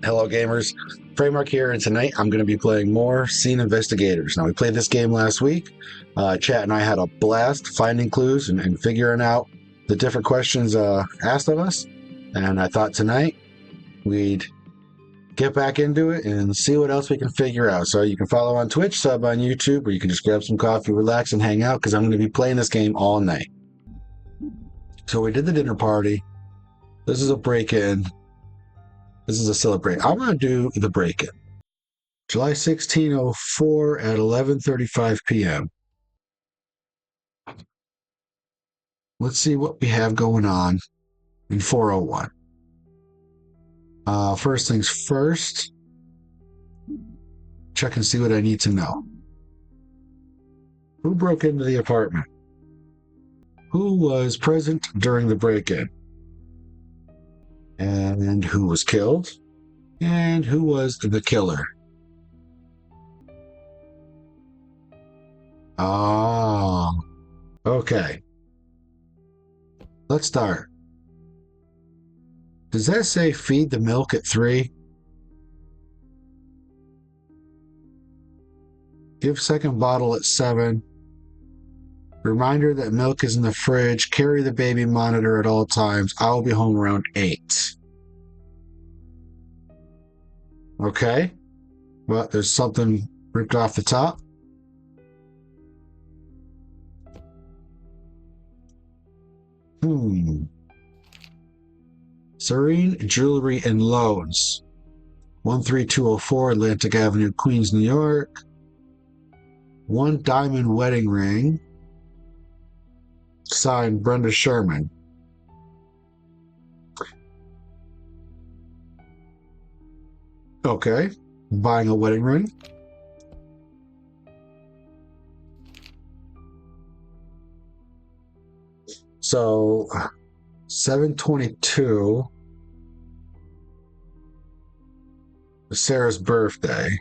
Hello gamers, Framework here, and tonight I'm going to be playing more Scene Investigators. Now we played this game last week. Chat and I had a blast finding clues and figuring out the different questions asked of us. And I thought tonight we'd get back into it and see what else we can figure out. So you can follow on Twitch, sub on YouTube, or you can just grab some coffee, relax, and hang out because I'm going to be playing this game all night. So we did the dinner party. This is a break-in. This is a celebrate. I'm going to do the break-in. July 1604 at 11:35 p.m. Let's see what we have going on in 401. First things first, check and see what I need to know. Who broke into the apartment? Who was present during the break-in? And who was killed? And who was the killer? Oh, okay. Let's start. Does that say feed the milk at 3? Give second bottle at 7. Reminder that milk is in the fridge. Carry the baby monitor at all times. I will be home around 8. Okay. Well, there's something ripped off the top. Serene Jewelry and Loans. 13204 Atlantic Avenue, Queens, New York. 1 diamond wedding ring. Signed Brenda Sherman. Okay. Buying a wedding ring. So 7/22 is Sarah's birthday.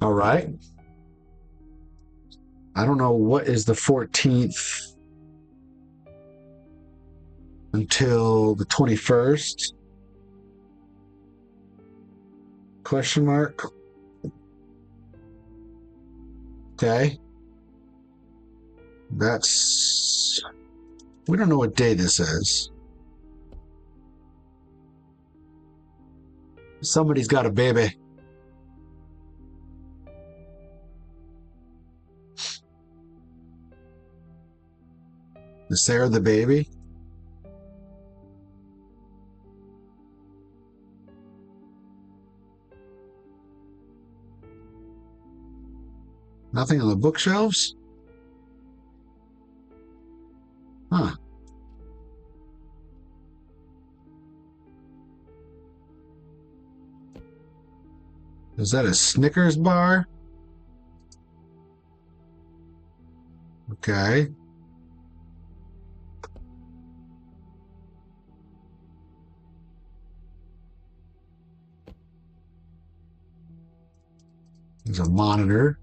All right. I don't know what is the 14th until the 21st. Question mark. Okay. That's... we don't know what day this is. Somebody's got a baby. Is Sarah the baby? Nothing on the bookshelves? Huh. Is that a Snickers bar? Okay. There's a monitor.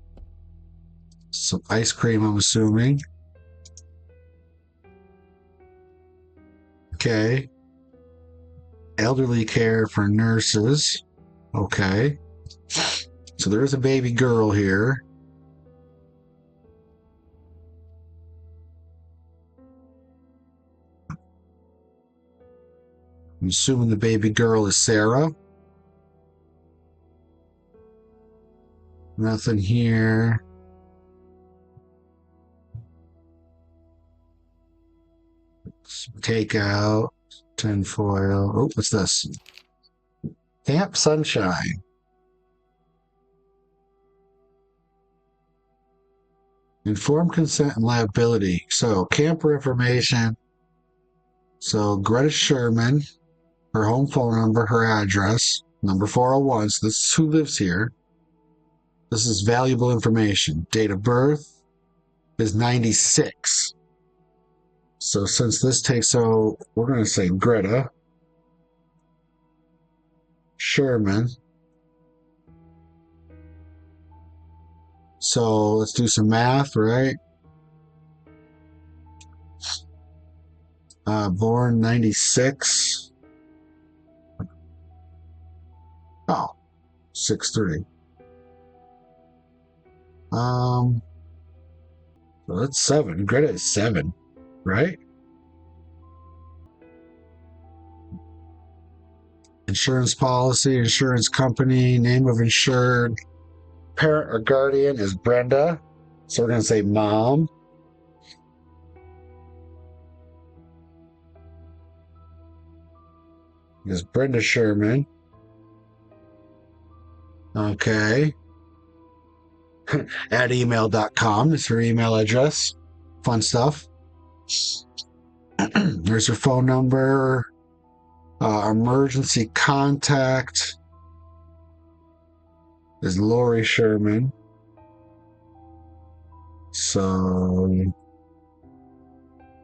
Some ice cream, I'm assuming. Okay. Elderly care for nurses. Okay. So there's a baby girl here. I'm assuming the baby girl is Sarah. Nothing here. Takeout. Tinfoil. Oh, what's this? Camp Sunshine. Informed consent and liability. So, camper information. So, Greta Sherman, her home phone number, her address, number 401. So, this is who lives here. This is valuable information. Date of birth is 96. So, since this takes, so we're going to say Greta Sherman. So let's do some math, right? Born 96. Oh, 6'3". So that's 7. Greta is 7, right? Insurance policy, insurance company, name of insured. Parent or guardian is Brenda. So we're going to say mom. Is Brenda Sherman. Okay. At email.com is her email address. Fun stuff. There's her phone number. Emergency contact is Lori Sherman. So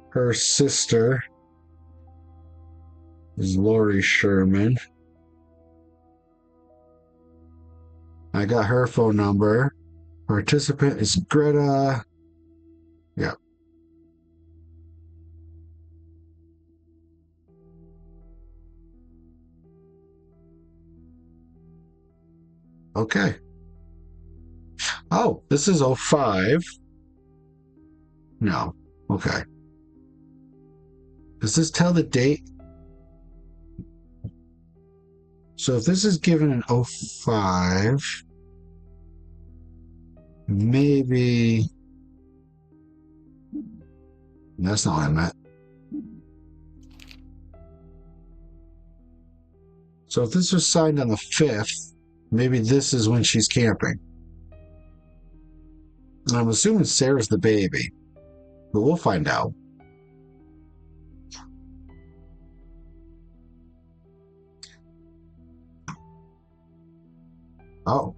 her sister is Lori Sherman. I got her phone number. Participant is Greta. Yeah. Okay. Oh, this is 05. No. Okay. Does this tell the date? So if this is given in 05, maybe that's not what I meant. So if this was signed on the 5th, maybe this is when she's camping. And I'm assuming Sarah's the baby, but we'll find out. Oh.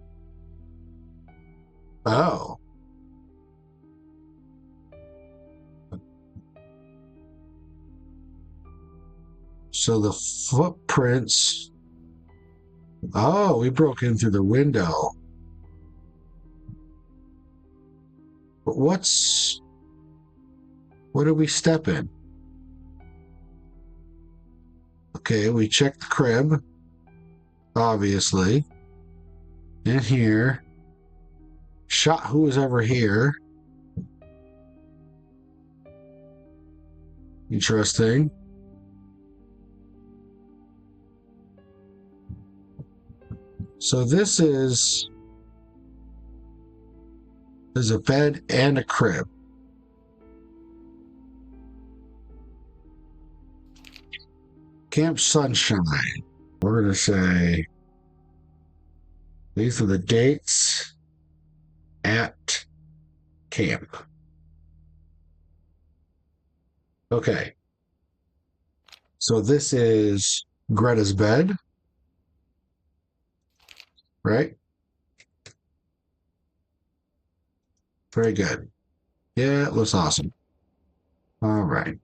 Oh. So the footprints. Oh, we broke in through the window. But what did we step in? Okay, we checked the crib. Obviously. In here. Shot who was ever here. Interesting. So this is... There's a bed and a crib. Camp Sunshine. We're going to say these are the dates at camp. Okay. So this is Greta's bed, right? Very good. Yeah, it looks awesome. All right.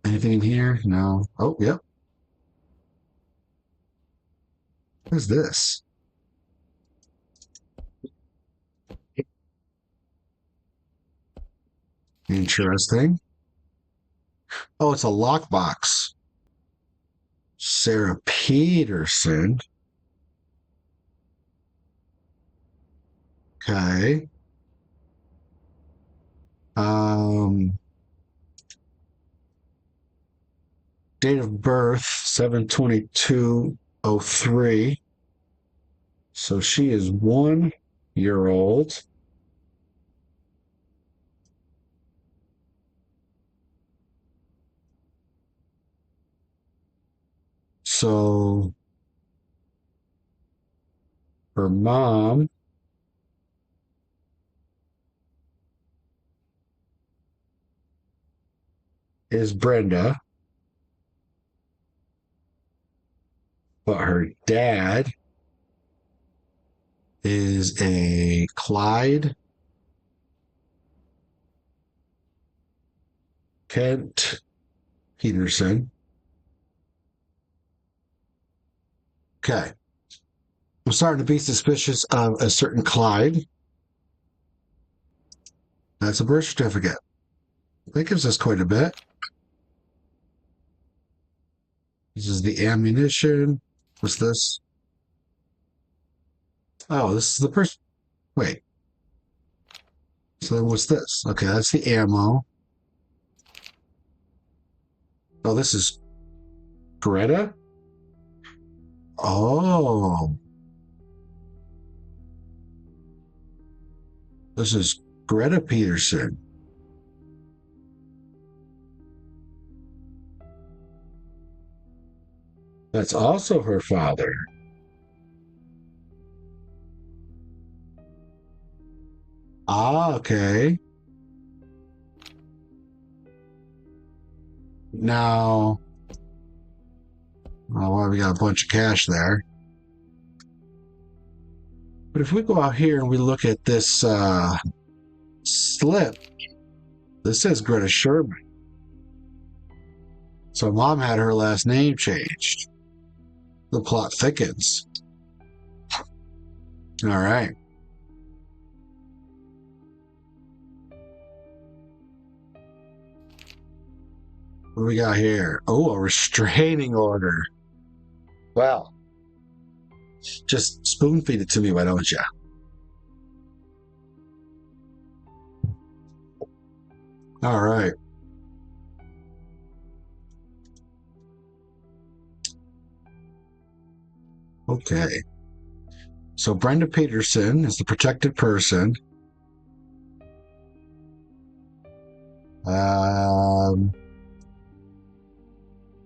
Anything in here? No. Oh, yep. What is this? Interesting. Oh, it's a lockbox. Sarah Peterson. Okay. Date of birth 7/22/03. So she is 1 year old. So her mom is Brenda, but her dad is a Clyde Kent Peterson. Okay. I'm starting to be suspicious of a certain Clyde. That's a birth certificate. That gives us quite a bit. This is the ammunition. What's this? Oh, this is the person. Wait. So what's this? Okay, that's the ammo. Oh, this is Greta? Oh. This is Greta Peterson. That's also her father. Ah, okay. Now, oh, well, we got a bunch of cash there. But if we go out here and we look at this slip, this says Greta Sherman. So mom had her last name changed. The plot thickens. All right. What do we got here? Oh, a restraining order. Well, just spoon feed it to me, why don't you? All right. Okay. So Brenda Peterson is the protected person.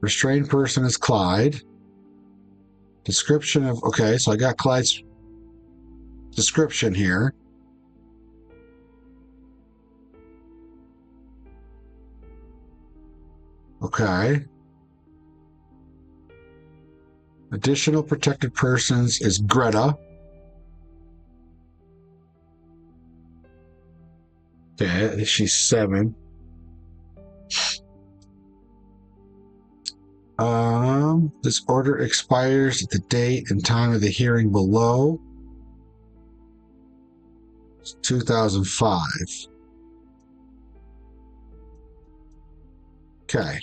Restrained person is Clyde. Description of, okay, so I got Clyde's description here. Okay. Additional protected persons is Greta. Okay, she's 7. This order expires at the date and time of the hearing below. It's 2005. Okay.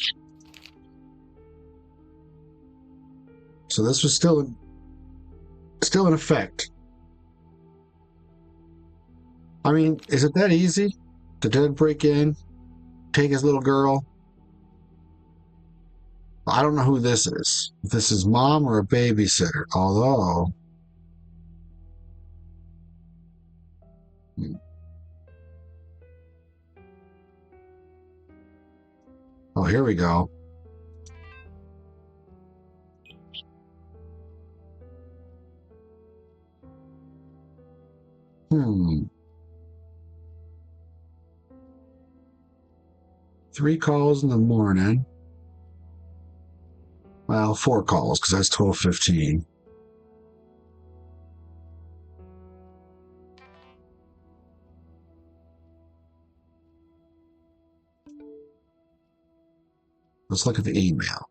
So this was still in effect. I mean, is it that easy to dad break in, take his little girl? I don't know who this is. If this is mom or a babysitter, although. Oh, here we go. Hmm. 3 calls in the morning. Well, 4 calls because that's 12:15. Let's look at the email.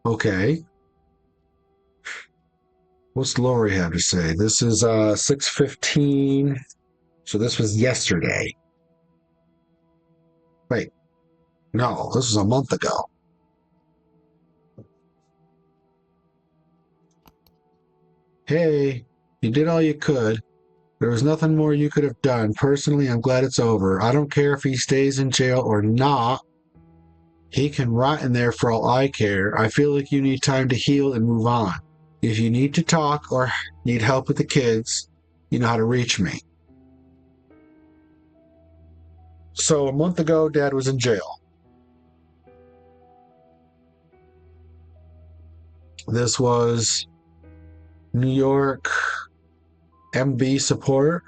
Okay. What's Lori have to say? This is 6:15. So this was yesterday. Wait. No, this was a month ago. Hey, you did all you could. There was nothing more you could have done. Personally, I'm glad it's over. I don't care if he stays in jail or not. He can rot in there for all I care. I feel like you need time to heal and move on. If you need to talk or need help with the kids, you know how to reach me. So a month ago, Dad was in jail. This was New York MB support.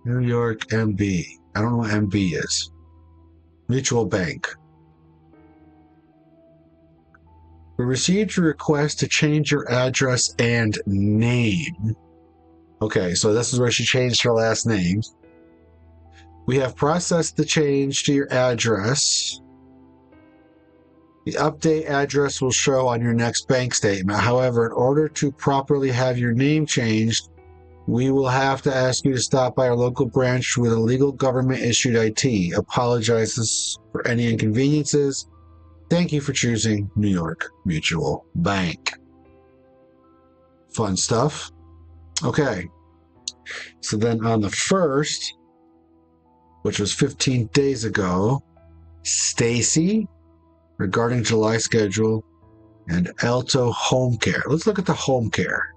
New York MB. I don't know what MB is. Mutual Bank. We received a request to change your address and name. Okay, so this is where she changed her last name. We have processed the change to your address. The update address will show on your next bank statement. However, in order to properly have your name changed, we will have to ask you to stop by our local branch with a legal government-issued IT. Apologizes for any inconveniences. Thank you for choosing New York Mutual Bank. Fun stuff. Okay. So then on the 1st, which was 15 days ago, Stacy, regarding July schedule, and Alto Home Care. Let's look at the home care.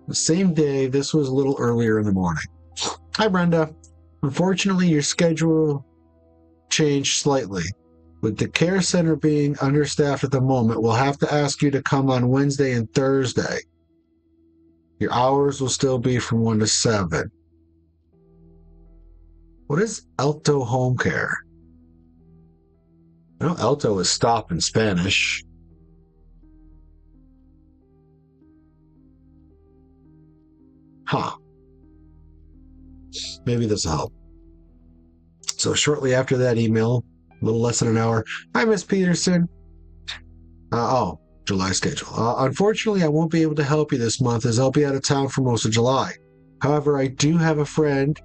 The same day, this was a little earlier in the morning. Hi, Brenda. Unfortunately, your schedule changed slightly. With the care center being understaffed at the moment, we'll have to ask you to come on Wednesday and Thursday. Your hours will still be from 1 to 7. What is Alto Home Care? I know Alto is stop in Spanish. Huh. Maybe this will help. So shortly after that email, a little less than an hour, hi, Miss Peterson. July schedule. Unfortunately, I won't be able to help you this month as I'll be out of town for most of July. However, I do have a friend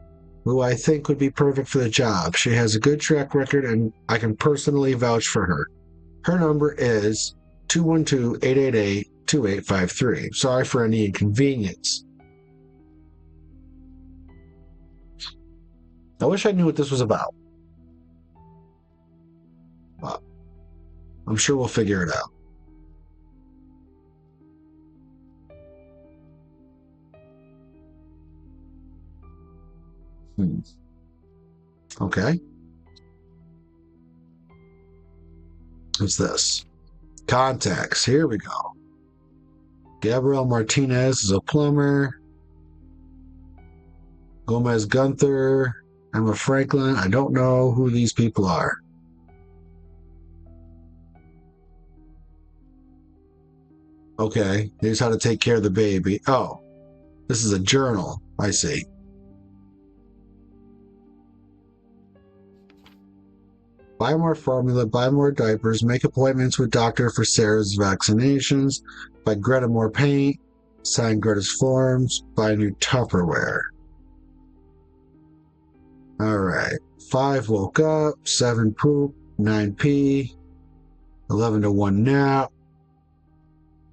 who I think would be perfect for the job. She has a good track record and I can personally vouch for her. Her number is 212-888-2853. Sorry for any inconvenience. I wish I knew what this was about. But I'm sure we'll figure it out. Okay. What's this? Contacts. Here we go. Gabriel Martinez is a plumber. Gomez Gunther. Emma Franklin. I don't know who these people are. Okay. Here's how to take care of the baby. Oh, this is a journal. I see. Buy more formula, buy more diapers, make appointments with doctor for Sarah's vaccinations, buy Greta more paint, sign Greta's forms, buy new Tupperware. All right. 5 woke up, 7 poop, 9 pee, 11 to 1 nap,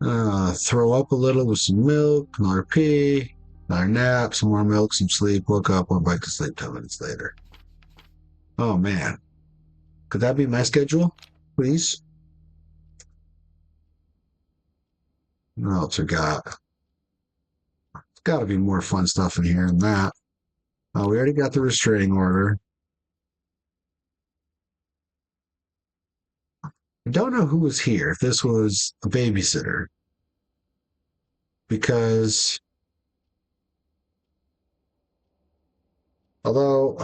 throw up a little with some milk, another pee, another nap, some more milk, some sleep, woke up, went back to sleep 10 minutes later. Oh man. Could that be my schedule, please? What else we got? There's got to be more fun stuff in here than that. Oh, we already got the restraining order. I don't know who was here, if this was a babysitter. Because, although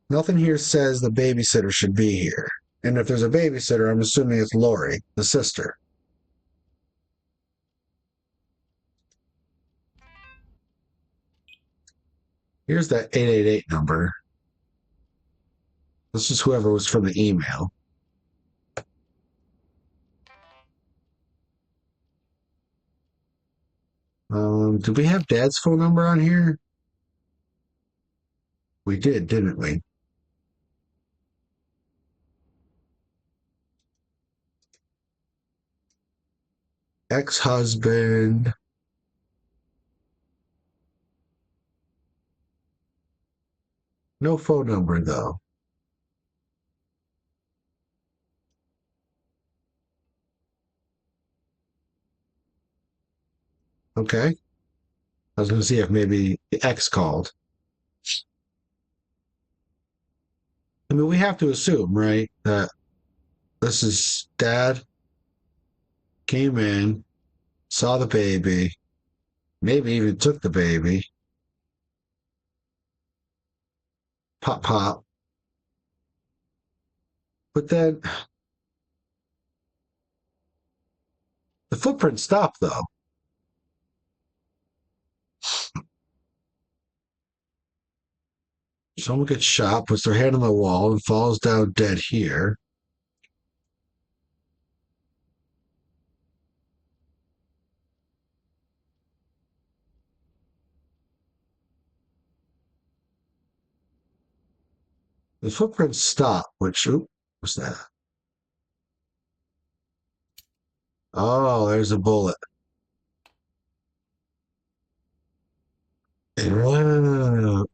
nothing here says the babysitter should be here. And if there's a babysitter, I'm assuming it's Lori, the sister. Here's that 888 number. This is whoever was from the email. Do we have Dad's phone number on here? We did, didn't we? Ex-husband. No phone number, though. Okay. I was going to see if maybe the ex called. I mean, we have to assume, right, that this is Dad came in, saw the baby, maybe even took the baby. Pop, pop. But then the footprint stopped, though. Someone gets shot, puts their hand on the wall, and falls down dead here. The footprints stop, which, oop, what's that? Oh, there's a bullet.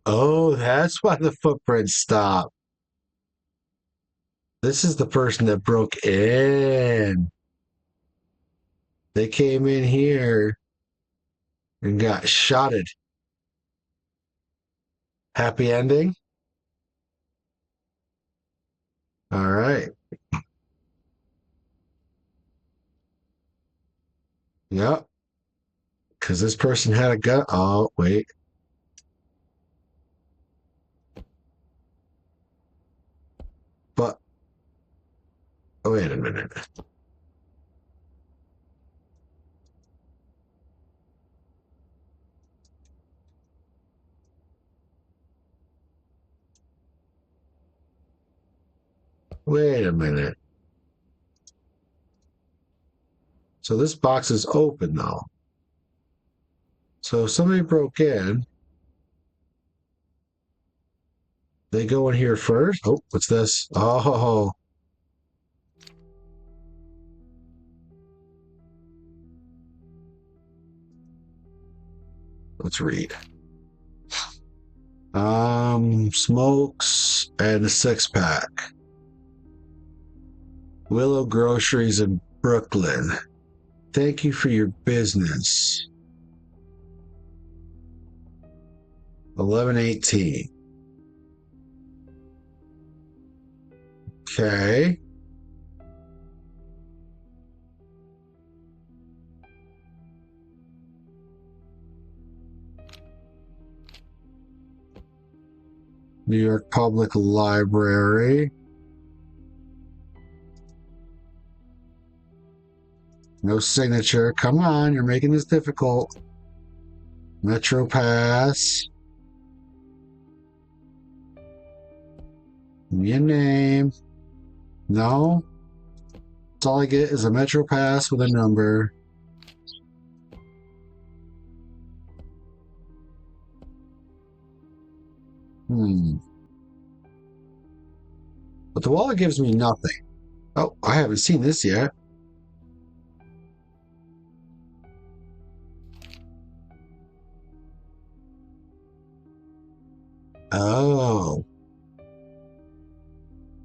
Oh, that's why the footprints stop. This is the person that broke in. They came in here and got shotted. Happy ending? All right. Yep. Because this person had a gun. Oh, wait. But, oh, wait a minute. Wait a minute. So this box is open, though. So if somebody broke in, they go in here first. Oh, what's this? Oh, let's read. Smokes and a 6-pack. Willow Groceries in Brooklyn. Thank you for your business. 1118. Okay. New York Public Library. No signature. Come on, you're making this difficult. Metro Pass. Give me a name. No. That's all I get is a Metro Pass with a number. But the wallet gives me nothing. Oh, I haven't seen this yet. Oh.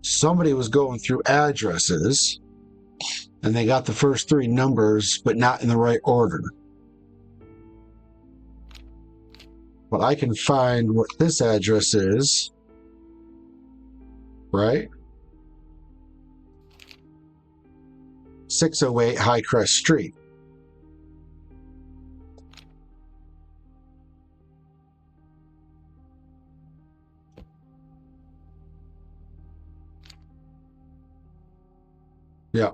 Somebody was going through addresses and they got the first 3 numbers, but not in the right order. But I can find what this address is, right? 608 Highcrest Street. Yeah.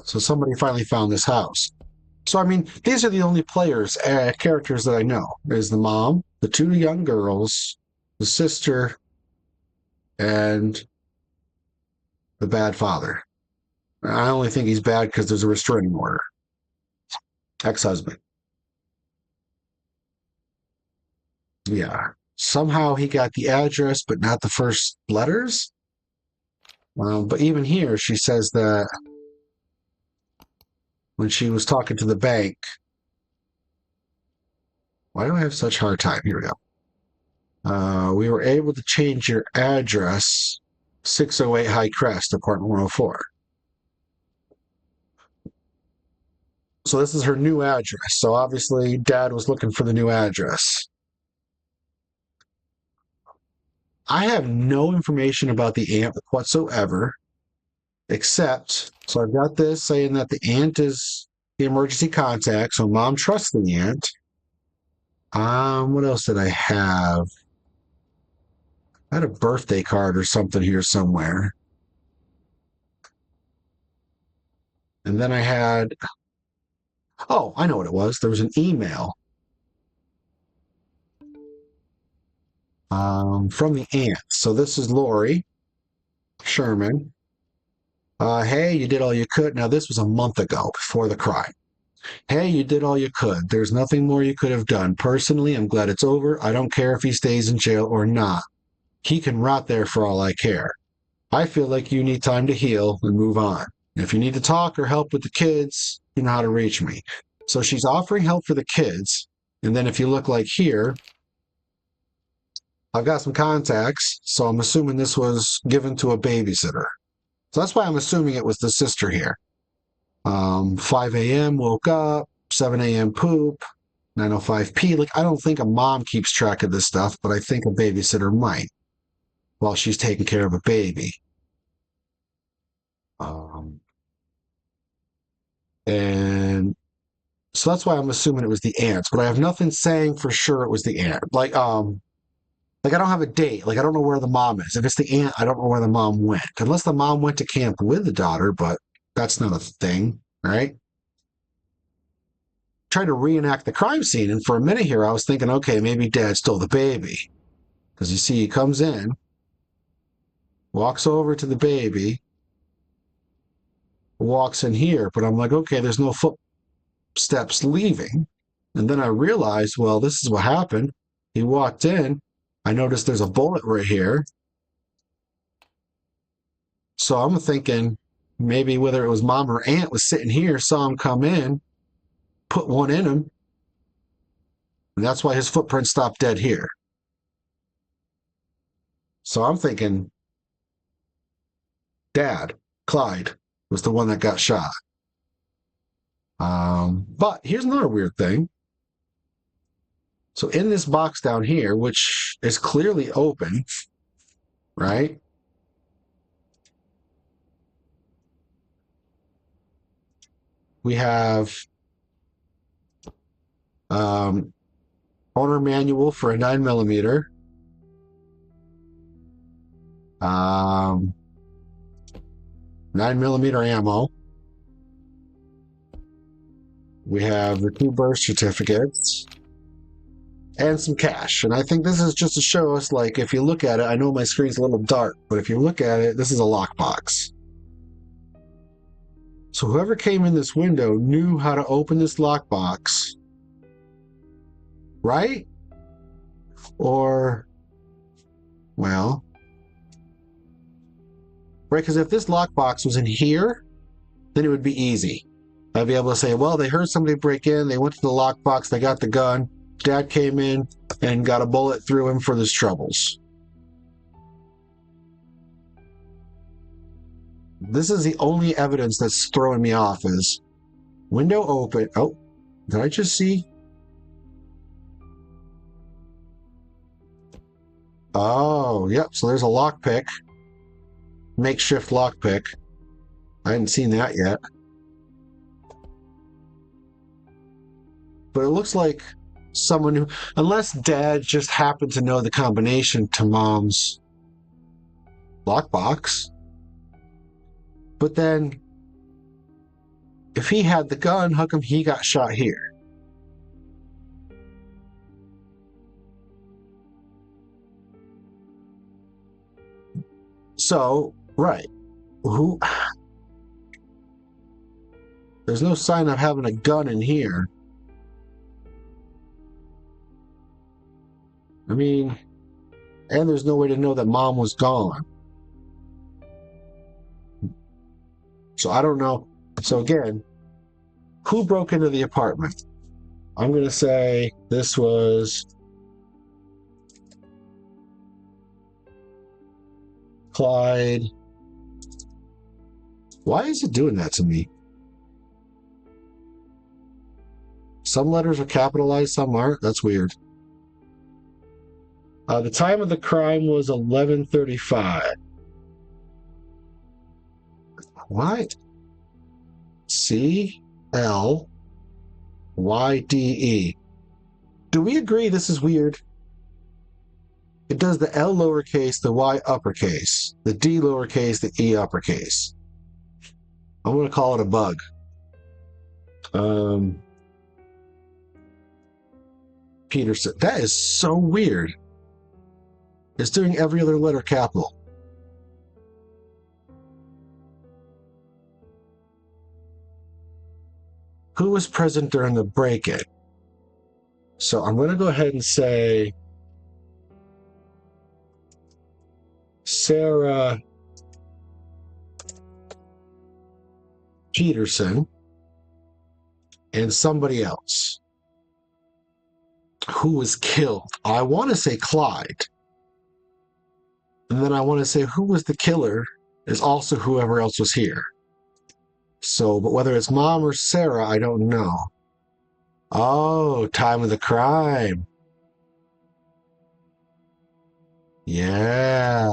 So somebody finally found this house. So I mean, these are the only characters that I know. There's the mom, the 2 young girls, the sister, and the bad father. I only think he's bad because there's a restraining order. Ex-husband. Yeah. Somehow he got the address, but not the first letters. But even here, she says that when she was talking to the bank, why do I have such a hard time? Here we go. We were able to change your address, 608 High Crest, apartment 104. So this is her new address. So obviously, Dad was looking for the new address. I have no information about the aunt whatsoever, except, so I've got this saying that the aunt is the emergency contact, so Mom trusts the aunt. What else did I have? I had a birthday card or something here somewhere. And then I had, oh, I know what it was. There was an email. from the aunt. So this is Lori Sherman. Hey, you did all you could. Now, this was a month ago before the crime. Hey, you did all you could. There's nothing more you could have done. Personally, I'm glad it's over. I don't care if he stays in jail or not. He can rot there for all I care. I feel like you need time to heal and move on. If you need to talk or help with the kids, you know how to reach me. So she's offering help for the kids. And then if you look like here, I've got some contacts. So I'm assuming this was given to a babysitter. So that's why I'm assuming it was the sister here. 5 a.m. woke up, 7 a.m. poop, 9:05 p. Like, I don't think a mom keeps track of this stuff, but I think a babysitter might while she's taking care of a baby. And so that's why I'm assuming it was the aunts, but I have nothing saying for sure it was the aunt. Like I don't have a date. Like I don't know where the mom is. If it's the aunt, I don't know where the mom went. Unless the mom went to camp with the daughter, but that's not a thing, right? Try to reenact the crime scene, and for a minute here, I was thinking, okay, maybe Dad stole the baby, because you see, he comes in, walks over to the baby, walks in here, but I'm like, okay, there's no footsteps leaving, and then I realized, well, this is what happened. He walked in. I noticed there's a bullet right here. So I'm thinking maybe whether it was mom or aunt was sitting here, saw him come in, put one in him, and that's why his footprint stopped dead here. So I'm thinking Dad, Clyde, was the one that got shot. But here's another weird thing. So in this box down here, which is clearly open, right? We have owner manual for a 9mm. 9mm ammo. We have the 2 birth certificates and some cash. And I think this is just to show us, like, if you look at it, I know my screen's a little dark, but if you look at it, this is a lockbox. So whoever came in this window knew how to open this lockbox, right? Or, well, right, because if this lockbox was in here, then it would be easy. I'd be able to say, well, they heard somebody break in, they went to the lockbox, they got the gun, Dad came in and got a bullet through him for his troubles. This is the only evidence that's throwing me off is window open. Oh, did I just see? Oh, yep. So there's a lockpick. Makeshift lockpick. I hadn't seen that yet. But it looks like someone who, unless Dad just happened to know the combination to Mom's lockbox. But then, if he had the gun, how come he got shot here? So, right. Who? There's no sign of having a gun in here. I mean, and there's no way to know that Mom was gone. So I don't know. So again, who broke into the apartment? I'm going to say this was Clyde. Why is it doing that to me? Some letters are capitalized, some aren't. That's weird. The time of the crime was 11:35. What? CLYDE. Do we agree this is weird? It does the L lowercase, the Y uppercase, the D lowercase, the E uppercase. I'm going to call it a bug. Peterson. That is so weird. It's doing every other letter capital. Who was present during the break-in? So I'm going to go ahead and say Sarah Peterson and somebody else who was killed. I want to say Clyde. And then I want to say who was the killer is also whoever else was here. So, but whether it's Mom or Sarah, I don't know. Oh, time of the crime. Yeah.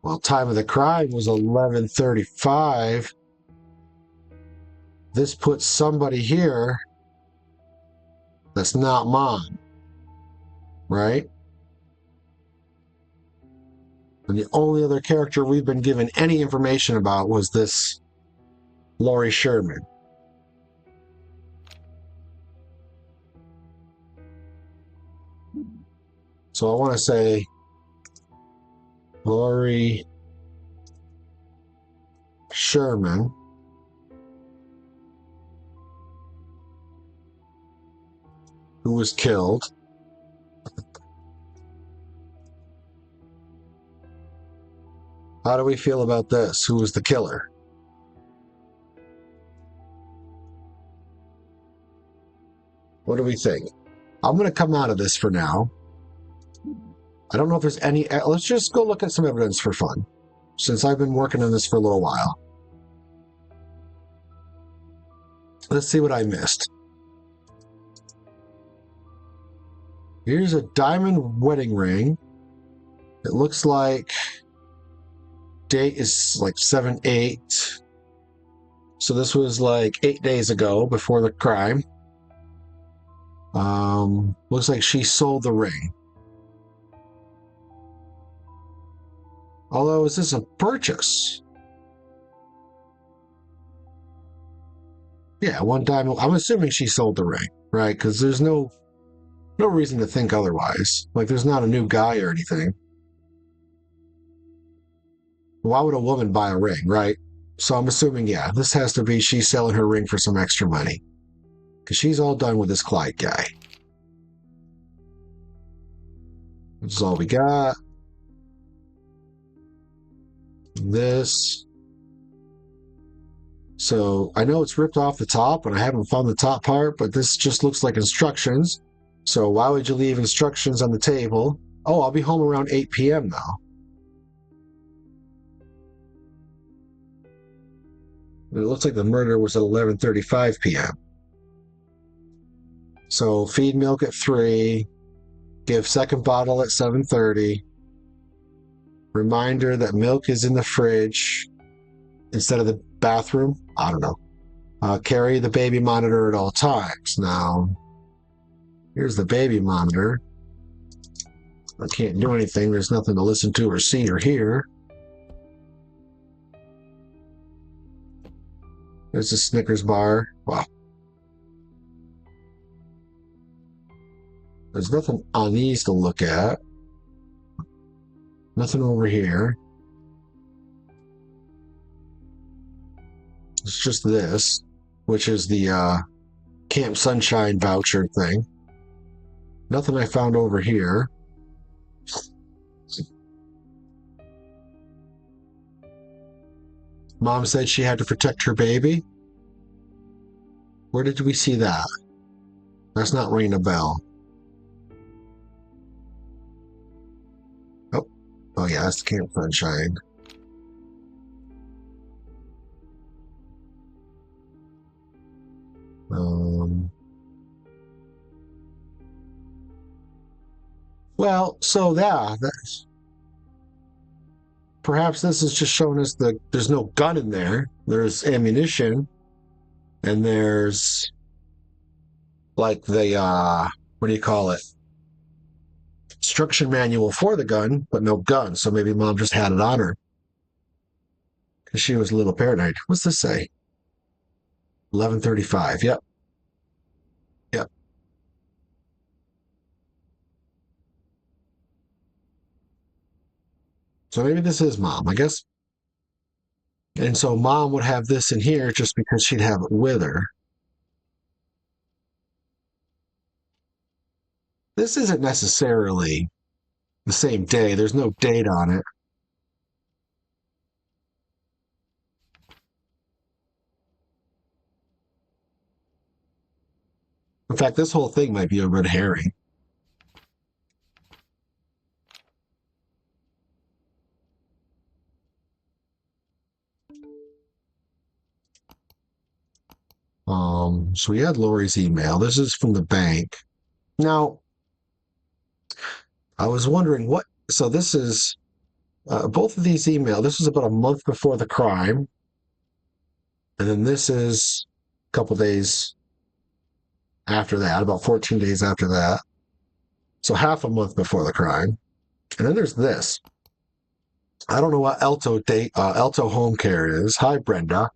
Well, time of the crime was 11:35. This puts somebody here that's not Mom, right? And the only other character we've been given any information about was this Laurie Sherman. So I want to say Laurie Sherman who was killed. How do we feel about this? Who was the killer? What do we think? I'm going to come out of this for now. I don't know if there's any... Let's just go look at some evidence for fun, since I've been working on this for a little while. Let's see what I missed. Here's a diamond wedding ring. It looks like date is like 7/8. So this was like 8 days ago before the crime. Looks like she sold the ring. Although, is this a purchase? Yeah, one time. I'm assuming she sold the ring, right? Because there's no reason to think otherwise. Like, there's not a new guy or anything. Why would a woman buy a ring, right? So I'm assuming, yeah, this has to be she's selling her ring for some extra money. Because she's all done with this Clyde guy. This is all we got. This. So I know it's ripped off the top, and I haven't found the top part, but this just looks like instructions. So why would you leave instructions on the table? Oh, I'll be home around 8 p.m. now. It looks like the murder was at 11:35 p.m. So feed milk at 3, give second bottle at 7:30. Reminder that milk is in the fridge instead of the bathroom. I don't know. Carry the baby monitor at all times. Now, here's the baby monitor. I can't do anything. There's nothing to listen to or see or hear. There's a Snickers bar. Wow. There's nothing on these to look at. Nothing over here. It's just this, which is the Camp Sunshine voucher thing. Nothing I found over here. Mom said she had to protect her baby. Where did we see that? That's not ringing a bell. Oh yeah, that's Camp Sunshine. Well, so yeah, perhaps this is just showing us that there's no gun in there. There's ammunition, and there's like the what do you call it? Instruction manual for the gun, but no gun. So maybe Mom just had it on her. because she was a little paranoid. What's this say? 11:35. Yep. Yep. So maybe this is mom, I guess. And so mom would have this in here just because she'd have it with her. This isn't necessarily the same day. There's no date on it. In fact, this whole thing might be a red herring. So we had Lori's email. This is from the bank. Now, I was wondering what. So this is both of these emails. This was about a month before the crime, and then this is a couple days after that, about 14 days after that. So half a month before the crime. And then there's this. I don't know what Alto Home Care is. Hi, Brenda.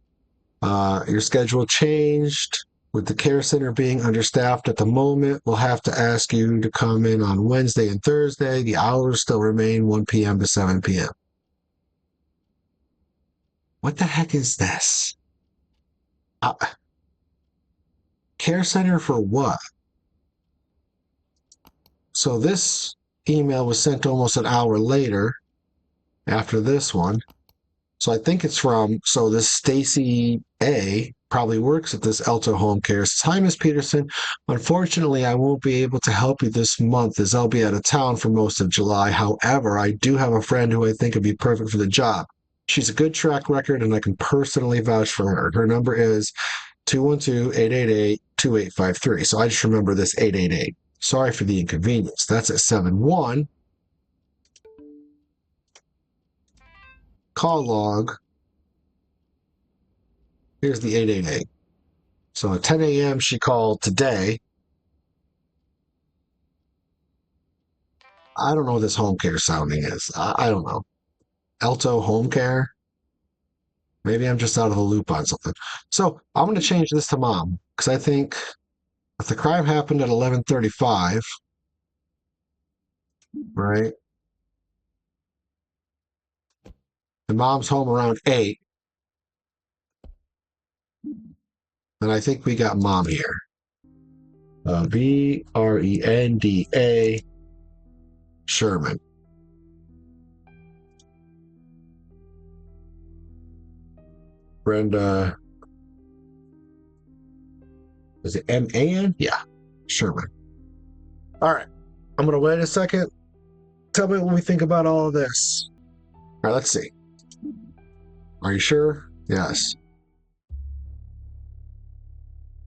Your schedule changed with the care center being understaffed at the moment. We'll have to ask you to come in on Wednesday and Thursday. The hours still remain 1 p.m. to 7 p.m. What the heck is this? Uh, Care center for what? So this email was sent almost an hour later after this one. So I think it's from, so this Stacy A probably works at this Alto Home Care. Says, hi, Miss Peterson. Unfortunately, I won't be able to help you this month as I'll be out of town for most of July. However, I do have a friend who I think would be perfect for the job. She's a good track record and I can personally vouch for her. Her number is 212-888-2853. So I just remember this 888. Sorry for the inconvenience. That's at 71. Call log. Here's the 888. So at 10 a.m. she called today. I don't know what this home care sounding is. I don't know. Alto Home Care? Maybe I'm just out of the loop on something. So I'm going to change this to mom because I think if the crime happened at 11:35, right? And mom's home around 8, then I think we got mom here. Brenda Sherman. Brenda, is it M-A-N? Yeah, Sherman. All right, I'm going to wait a second. Tell me what we think about all of this. All right, let's see. Are you sure? Yes.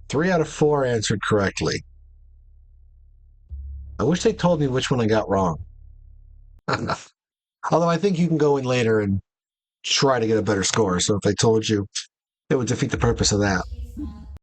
3 out of 4 answered correctly. I wish they told me which one I got wrong. Although I think you can go in later and try to get a better score. So if they told you, it would defeat the purpose of that.